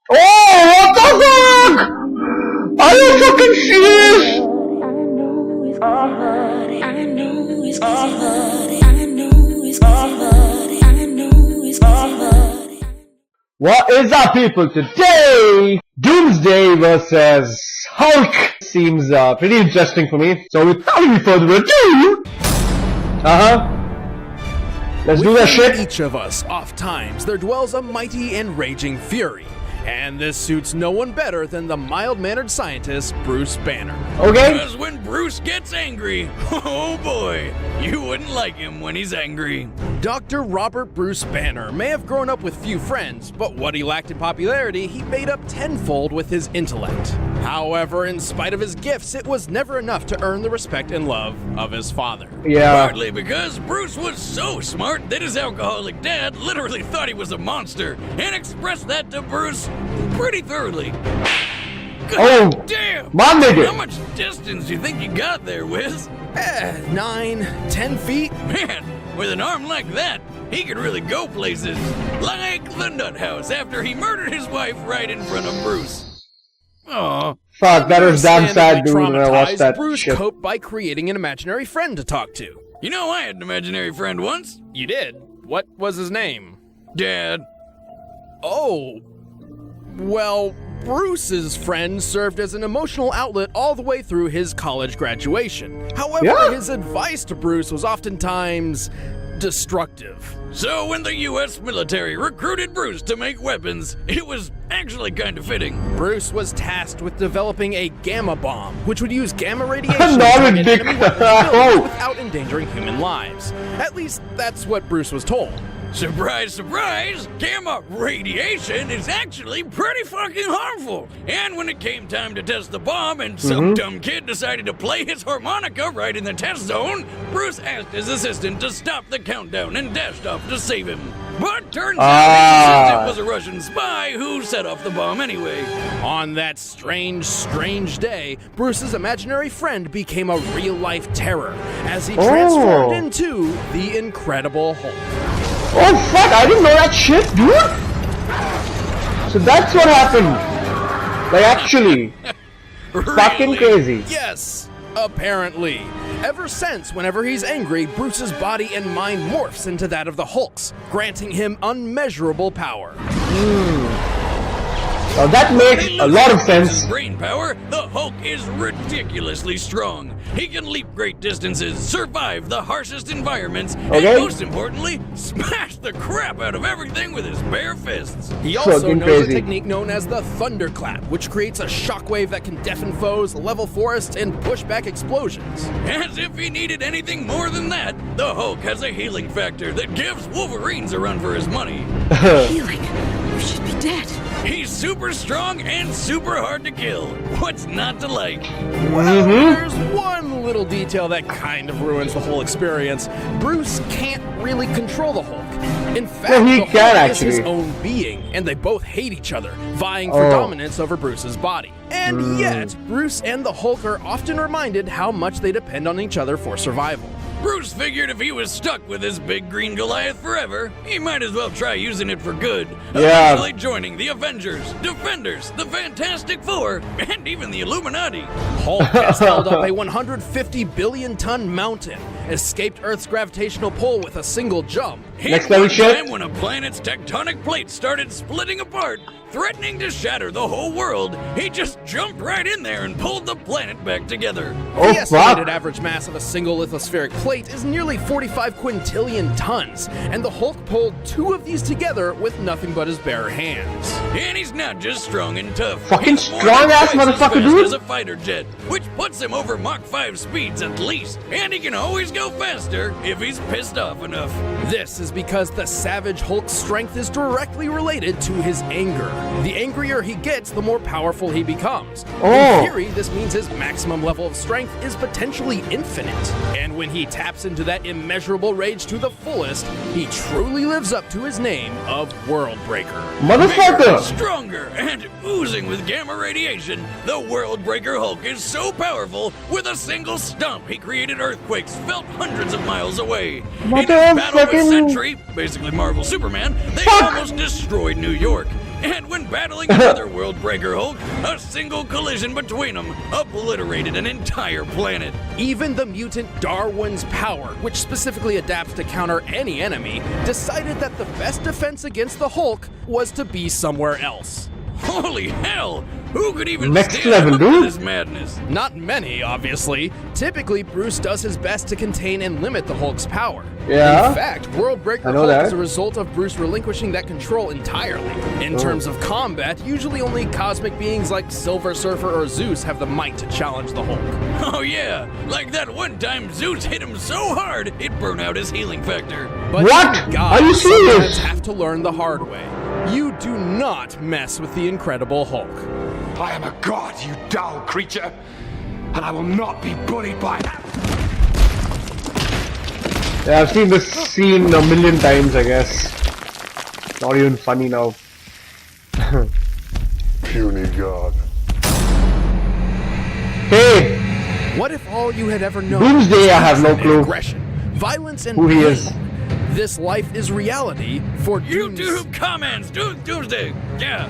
Oh, what the fuck? Are you fucking serious? What is up, people? Today, Doomsday versus Hulk seems pretty interesting for me. So without any further ado, let's do that shit. Within each of us, oft times, there dwells a mighty and raging fury. And this suits no one better than the mild-mannered scientist, Bruce Banner. Okay. Because when Bruce gets angry, oh boy, you wouldn't like him when he's angry. Dr. Robert Bruce Banner may have grown up with few friends, but what he lacked in popularity, he made up tenfold with his intellect. However, in spite of his gifts, it was never enough to earn the respect and love of his father. Yeah. Partly because Bruce was so smart that his alcoholic dad literally thought he was a monster and expressed that to Bruce pretty thoroughly. Oh, damn! my nigga. How much distance do you think you got there, Wiz? 9, 10 feet? Man, with an arm like that, he could really go places. Like the nut house after he murdered his wife right in front of Bruce. Aw. Fuck, that was damn sad, dude, when I watched that Bruce shit. coped by creating an imaginary friend to talk to. You know, I had an imaginary friend once. You did? What was his name? Dad. Oh. Well, Bruce's friend served as an emotional outlet all the way through his college graduation. However, his advice to Bruce was oftentimes destructive. So when the U.S. military recruited Bruce to make weapons, it was actually kind of fitting. Bruce was tasked with developing a gamma bomb, which would use gamma radiation to Not a target dick. enemy weapons without endangering human lives. At least, that's what Bruce was told. Surprise, surprise! Gamma radiation is actually pretty fucking harmful. And when it came time to test the bomb and some dumb kid decided to play his harmonica right in the test zone, Bruce asked his assistant to stop the countdown and dashed off to save him. But turns out his assistant was a Russian spy who set off the bomb anyway. On that strange day, Bruce's imaginary friend became a real-life terror as he transformed into the Incredible Hulk. Oh fuck, I didn't know that shit, dude! So that's what happened. Like, actually. Fucking crazy. Yes, apparently. Ever since, whenever he's angry, Bruce's body and mind morphs into that of the Hulk's, granting him unmeasurable power. Now that makes a lot of sense. Brain power, the Hulk is ridiculously strong. He can leap great distances, survive the harshest environments, and most importantly, smash the crap out of everything with his bare fists. He also knows a technique known as the thunderclap, which creates a shockwave that can deafen foes, level forests, and push back explosions. As if he needed anything more than that, the Hulk has a healing factor that gives Wolverines a run for his money. Healing? You should be dead. He's super strong and super hard to kill. What's not to like? Well, there's one little detail that kind of ruins the whole experience. Bruce can't really control the Hulk. In fact, the Hulk is his own being, and they both hate each other, vying for dominance over Bruce's body. And yet, Bruce and the Hulk are often reminded how much they depend on each other for survival. Bruce figured if he was stuck with his big green Goliath forever, he might as well try using it for good. Eventually joining the Avengers, Defenders, the Fantastic Four, and even the Illuminati. Hulk has held up a 150 billion ton mountain, escaped Earth's gravitational pull with a single jump. Next level shit. Time when a planet's tectonic plates started splitting apart, threatening to shatter the whole world, he just jumped right in there and pulled the planet back together. The estimated average mass of a single lithospheric plate is nearly 45 quintillion tons, and the Hulk pulled 2 of these together with nothing but his bare hands. And he's not just strong and tough. Fucking he's strong-ass motherfucker, dude. As a fighter jet, which puts him over Mach 5 speeds at least, and he can always go faster if he's pissed off enough. This is because the savage Hulk's strength is directly related to his anger. The angrier he gets, the more powerful he becomes. In theory, this means his maximum level of strength is potentially infinite. And when he taps into that immeasurable rage to the fullest, he truly lives up to his name of World Breaker. Motherfucker! Stronger and oozing with gamma radiation, the World Breaker Hulk is so powerful, with a single stomp he created earthquakes felt hundreds of miles away. In his battle with Sentry, basically Marvel Superman, they almost destroyed New York. And when battling another World Breaker Hulk, a single collision between them obliterated an entire planet. Even the mutant Darwin's power, which specifically adapts to counter any enemy, decided that the best defense against the Hulk was to be somewhere else. Holy hell! Who could even Next stand level, up to dude. this madness? Not many, obviously. Typically, Bruce does his best to contain and limit the Hulk's power. Yeah. In fact, World Breaker I know Hulk that. is a result of Bruce relinquishing that control entirely. In terms of combat, usually only cosmic beings like Silver Surfer or Zeus have the might to challenge the Hulk. Oh yeah, like that one time Zeus hit him so hard it burned out his healing factor. But What? even gods Are you serious? sometimes have to learn the hard way. You do not mess with the Incredible Hulk. I am a god, you dull creature, and I will not be bullied by that. Yeah, I've seen this scene a million times, I guess. Not even funny now. Puny god. Hey, What if all you had ever known Doomsday, was I have no hatred and clue aggression, violence and who he pain? is. This life is reality for YouTube comments, Doomsday. Yeah,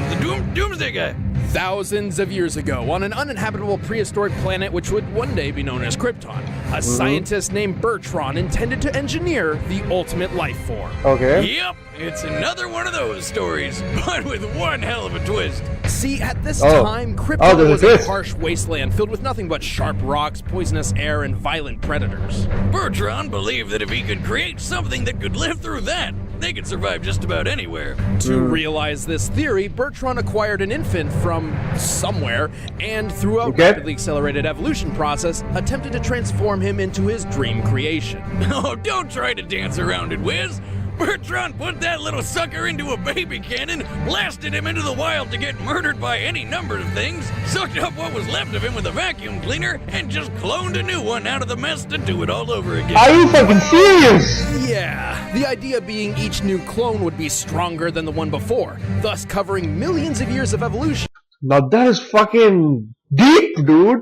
the Doomsday guy. Thousands of years ago, on an uninhabitable prehistoric planet which would one day be known as Krypton, a scientist named Bertrand intended to engineer the ultimate life form. Okay. Yep, it's another one of those stories, but with one hell of a twist. See, at this Oh. time, Oh, Krypton there's was a a twist. harsh wasteland filled with nothing but sharp rocks, poisonous air, and violent predators. Bertrand believed that if he could create something that could live through that, they could survive just about anywhere. To realize this theory, Bertrand acquired an infant from somewhere, and through a Okay. rapidly accelerated evolution process, attempted to transform him into his dream creation. Oh, don't try to dance around it, Wiz. Bertrand put that little sucker into a baby cannon, blasted him into the wild to get murdered by any number of things, sucked up what was left of him with a vacuum cleaner, and just cloned a new one out of the mess to do it all over again. Are you fucking serious? Yeah, the idea being each new clone would be stronger than the one before, thus covering millions of years of evolution Now that is fucking deep, dude.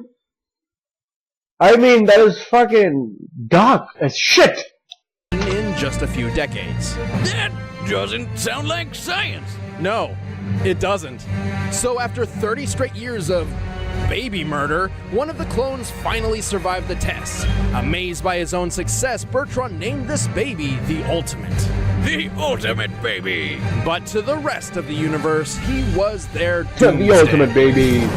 I mean, that is fucking dark as shit. in just a few decades. That doesn't sound like science. No, it doesn't. So after 30 straight years of baby murder, one of the clones finally survived the test. Amazed by his own success, Bertrand named this baby the Ultimate. The ultimate baby. But to the rest of the universe, he was their The Doomsday. ultimate baby.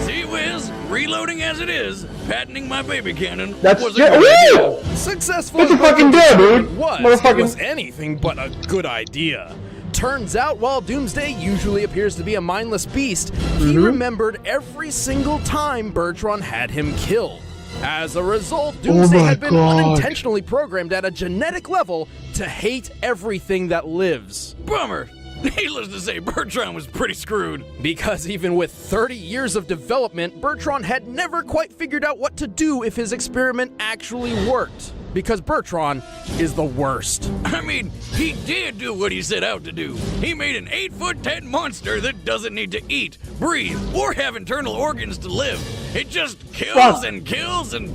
See, Wiz, reloading as it is, patenting my baby cannon That's was a just. good Woo! idea. Successful It's a as much fucking as dare, it dude. was, it Motherfucking- was anything but a good idea. Turns out, while Doomsday usually appears to be a mindless beast, he remembered every single time Bertrand had him killed. As a result, Doomsday my had been God. unintentionally programmed at a genetic level to hate everything that lives. Bummer. Needless to say, Bertrand was pretty screwed. Because even with 30 years of development, Bertrand had never quite figured out what to do if his experiment actually worked. Because Bertrand is the worst. I mean, he did do what he set out to do. He made an 8'10" monster that doesn't need to eat, breathe, or have internal organs to live. It just kills Fuck. and kills and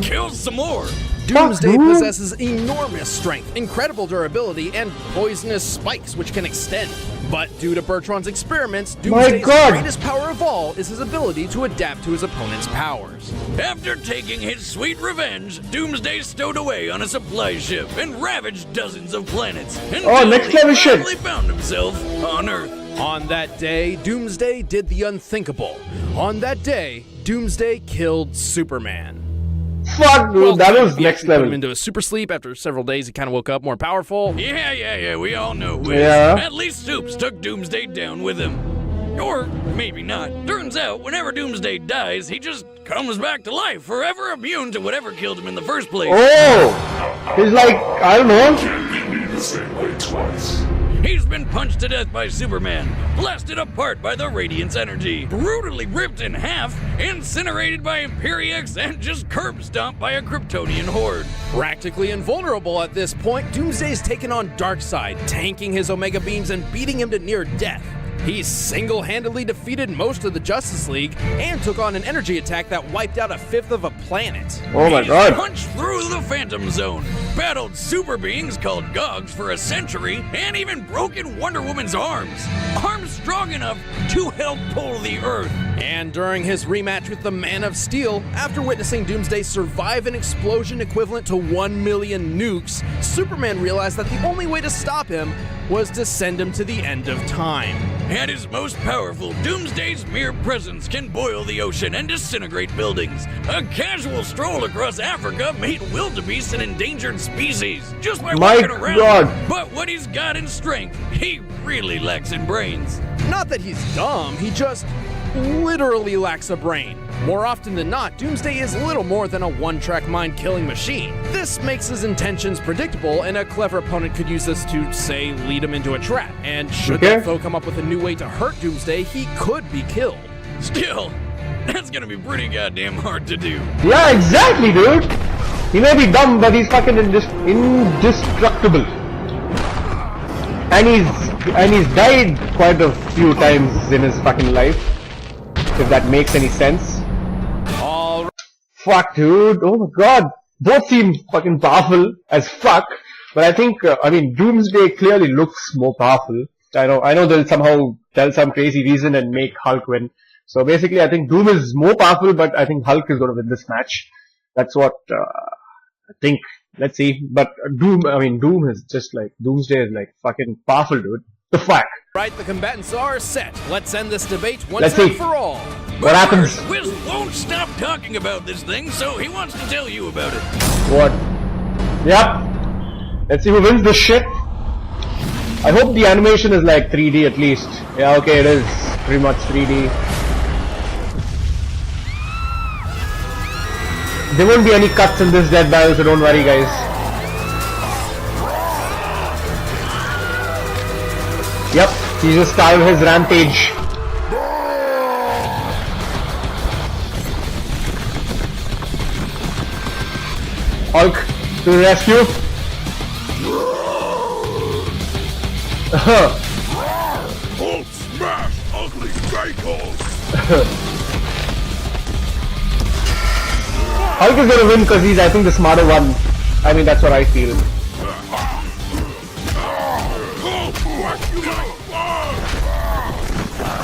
kills some more. Doomsday dude. possesses enormous strength, incredible durability, and poisonous spikes which can extend. But due to Bertrand's experiments, Doomsday's God. greatest power of all is his ability to adapt to his opponent's powers. After taking his sweet revenge, Doomsday stowed away on a supply ship and ravaged dozens of planets. Until next he level shit. finally found himself on Earth. On that day, Doomsday did the unthinkable. On that day, Doomsday killed Superman. Fuck, dude. Well, That was he next actually put him level. into a super sleep. After several days, he kind of woke up more powerful. Yeah, we all know Wiz. Yeah. At least Soups took Doomsday down with him. Or maybe not. Turns out, whenever Doomsday dies, he just comes back to life, forever immune to whatever killed him in the first place. Oh! He's like, I don't know. The same way twice. He's been punched to death by Superman, blasted apart by the Radiant's energy, brutally ripped in half, incinerated by Imperiex, and just curb stomped by a Kryptonian horde. Practically invulnerable at this point, Doomsday's taken on Darkseid, tanking his Omega beams and beating him to near death. He single-handedly defeated most of the Justice League and took on an energy attack that wiped out a fifth of a planet. Oh my god. Punched through the Phantom Zone, battled super beings called Gogs for a century, and even broken Wonder Woman's arms. Arms strong enough to help pull the Earth. And during his rematch with the Man of Steel, after witnessing Doomsday survive an explosion equivalent to 1 million nukes, Superman realized that the only way to stop him was to send him to the end of time. At his most powerful, Doomsday's mere presence can boil the ocean and disintegrate buildings. A casual stroll across Africa made wildebeest an endangered species just by walking around. God. But what he's got in strength, he really lacks in brains. Not that he's dumb, he just literally lacks a brain. More often than not, Doomsday is little more than a one-track mind-killing machine. This makes his intentions predictable, and a clever opponent could use this to, say, lead him into a trap. And should that foe come up with a new way to hurt Doomsday, he could be killed. Still, that's gonna be pretty goddamn hard to do. Yeah, exactly, dude. He may be dumb, but he's fucking indestructible. And he's died quite a few times in his fucking life. If that makes any sense. All right. Fuck, dude. Oh my god. Both seem fucking powerful as fuck. But I think, Doomsday clearly looks more powerful. I know they'll somehow tell some crazy reason and make Hulk win. So basically, I think Doom is more powerful, but I think Hulk is going to win this match. That's what I think. Let's see. But Doom is just like, Doomsday is like fucking powerful, dude. The fuck? Right, the combatants are set. Let's end this debate once and for all. What happens? Wiz won't stop talking about this thing, so he wants to tell you about it. What? Yep. Let's see who wins this shit. I hope the animation is like 3D at least. Yeah, okay, it is pretty much 3D. There won't be any cuts in this death battle, so don't worry, guys. Yep, he just started his rampage. Hulk to the rescue. Hulk smash ugly cycles. Hulk is gonna win because he's, I think, the smarter one. I mean, that's what I feel.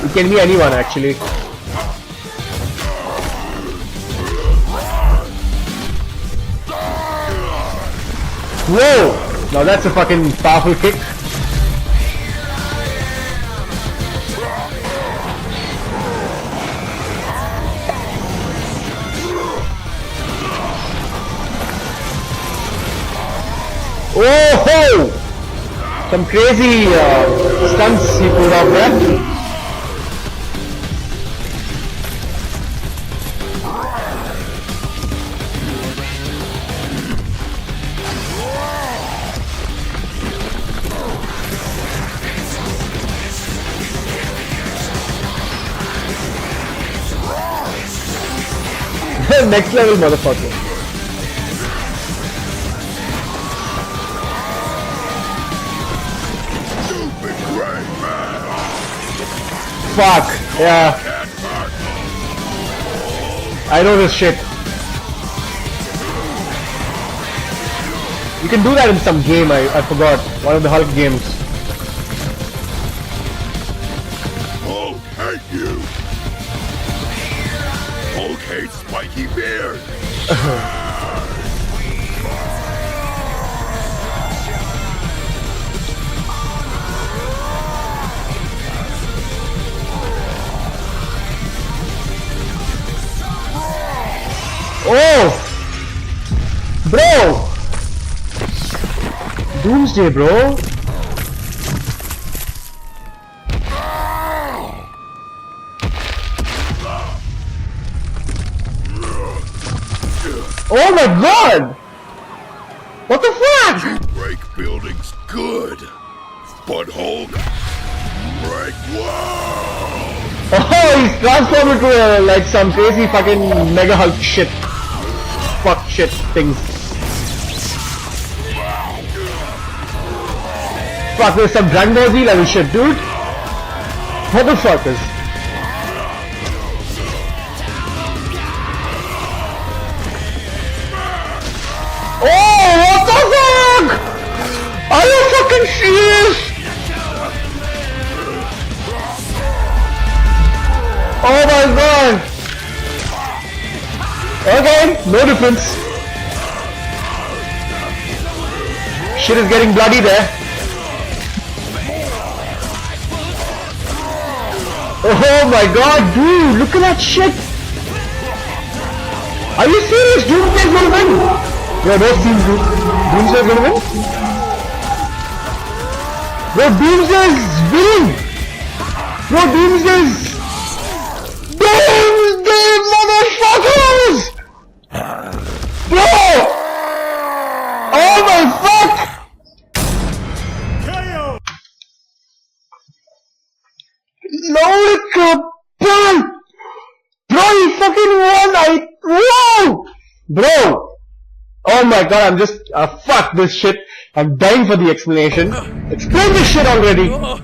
It can be anyone, actually. Whoa! Now that's a fucking powerful kick. Oh ho! Some crazy stunts he pulled off there. Next level, motherfucker. Fuck, yeah. I know this shit. You can do that in some game, I forgot. One of the Hulk games. Hulk hate you. Hulk hates spiky beard. Oh! Bro! Doomsday, bro! Oh my god! What the fuck? You break buildings good, but Hulk break walls. Oh, he's transformed into like some crazy fucking Mega Hulk shit. Fuck shit things. Fuck, there's some Dragon Ball Z level shit, dude. Motherfuckers. Oh, what the fuck? Are you fucking serious? Oh my god. Okay, no difference. Shit is getting bloody there. Oh my god, dude, look at that shit. Are you serious? Doomsday's gonna win. Yeah, both teams do. Doomsday's gonna win? Bro, Doomsday's winning! Bro, Doomsday, motherfuckers! Bro! Oh my fuck! Lord Kapal! Bro, he fucking won! Whoa! Bro! Oh my god, I'm just, fuck this shit. I'm dying for the explanation. Explain this shit already! Oh,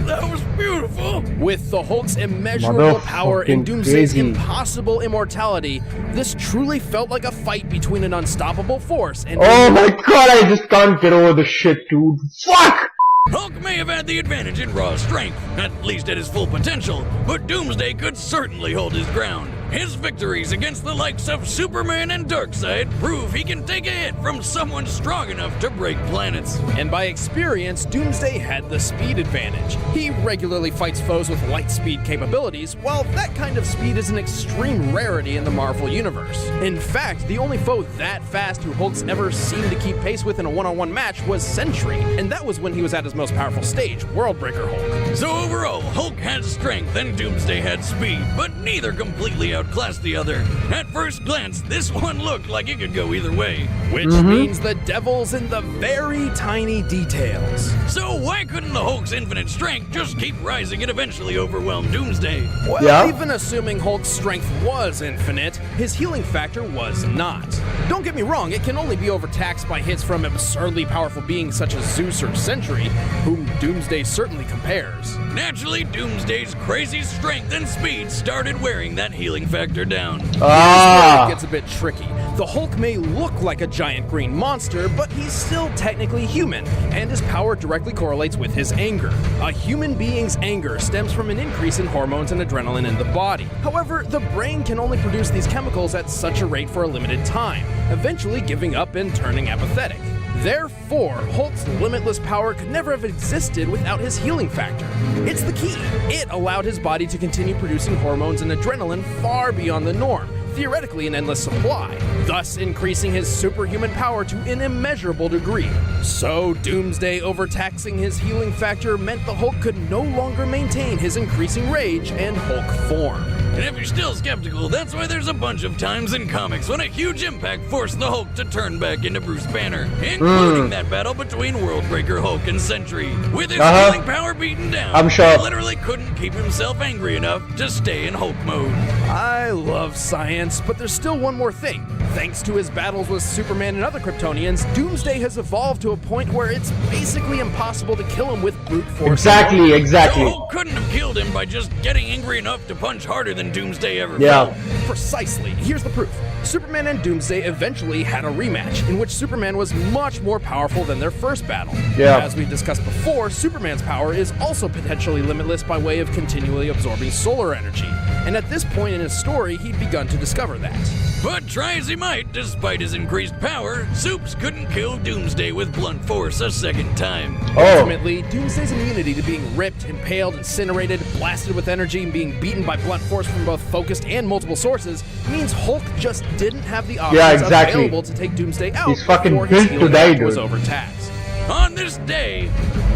that was beautiful! With the Hulk's immeasurable power and Doomsday's impossible immortality, this truly felt like a fight between an unstoppable force and— Oh my god, I just can't get over this shit, dude. Fuck! Hulk may have had the advantage in raw strength, at least at his full potential, but Doomsday could certainly hold his ground. His victories against the likes of Superman and Darkseid prove he can take a hit from someone strong enough to break planets. And by experience, Doomsday had the speed advantage. He regularly fights foes with light speed capabilities, while that kind of speed is an extreme rarity in the Marvel Universe. In fact, the only foe that fast who Hulk's ever seemed to keep pace with in a one-on-one match was Sentry, and that was when he was at his most powerful stage, Worldbreaker Hulk. So overall, Hulk had strength and Doomsday had speed, but neither completely outclassed the other. At first glance, this one looked like it could go either way. Which means the devil's in the very tiny details. So why couldn't the Hulk's infinite strength just keep rising and eventually overwhelm Doomsday? Well, even assuming Hulk's strength was infinite, his healing factor was not. Don't get me wrong, it can only be overtaxed by hits from absurdly powerful beings such as Zeus or Sentry, whom Doomsday certainly compares. Naturally, Doomsday's crazy strength and speed started wearing that healing factor down. Here's where it gets a bit tricky. The Hulk may look like a giant green monster, but he's still technically human, and his power directly correlates with his anger. A human being's anger stems from an increase in hormones and adrenaline in the body. However, the brain can only produce these chemicals at such a rate for a limited time, eventually giving up and turning apathetic. Therefore, Hulk's limitless power could never have existed without his healing factor. It's the key. It allowed his body to continue producing hormones and adrenaline far beyond the norm, theoretically an endless supply, thus increasing his superhuman power to an immeasurable degree. So, Doomsday overtaxing his healing factor meant the Hulk could no longer maintain his increasing rage and Hulk form. And if you're still skeptical, that's why there's a bunch of times in comics when a huge impact forced the Hulk to turn back into Bruce Banner, including that battle between Worldbreaker Hulk and Sentry. With his healing power beaten down, I'm sure. he literally couldn't keep himself angry enough to stay in Hulk mode. I love science, but there's still one more thing. Thanks to his battles with Superman and other Kryptonians, Doomsday has evolved to a point where it's basically impossible to kill him with brute force. Exactly. The Hulk couldn't have killed him by just getting angry enough to punch harder than Doomsday ever felt. Precisely. Here's the proof. Superman and Doomsday eventually had a rematch, in which Superman was much more powerful than their first battle. As we discussed before, Superman's power is also potentially limitless by way of continually absorbing solar energy. And at this point in his story, he'd begun to discover that. But try as he might, despite his increased power, Supes couldn't kill Doomsday with blunt force a second time. Ultimately, Doomsday's immunity to being ripped, impaled, incinerated, blasted with energy, and being beaten by blunt force from both focused and multiple sources means Hulk just didn't have the options available to take Doomsday out before his healing factor was overtaxed. On this day,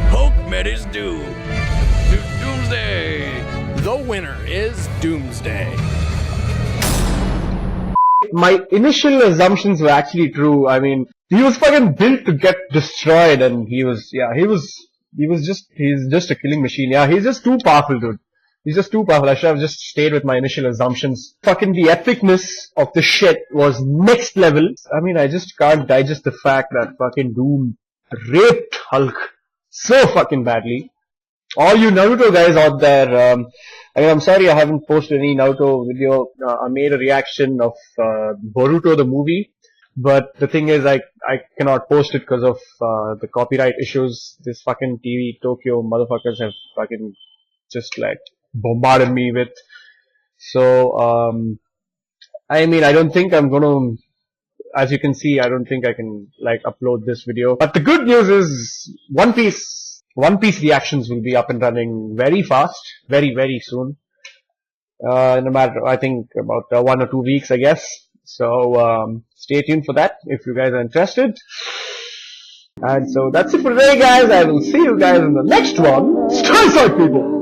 Hulk met his doom. Doomsday. The winner is Doomsday. My initial assumptions were actually true. I mean, he was fucking built to get destroyed, and he's just a killing machine. Yeah, he's just too powerful, dude. He's just too powerful. I should have just stayed with my initial assumptions. Fucking the epicness of the shit was next level. I mean, I just can't digest the fact that fucking Doom raped Hulk so fucking badly. all you Naruto guys out there, I mean, I'm sorry I haven't posted any Naruto video. I made a reaction of Boruto the movie, but the thing is, I cannot post it because of the copyright issues. This fucking TV Tokyo motherfuckers have fucking just like bombarded me with. So I mean, I don't think I'm gonna. As you can see, I don't think I can like upload this video. But the good news is One Piece reactions will be up and running very fast, very soon. No matter, I think about 1 or 2 weeks, I guess. So stay tuned for that if you guys are interested. And so that's it for today, guys. I will see you guys in the next one. Stay safe, people.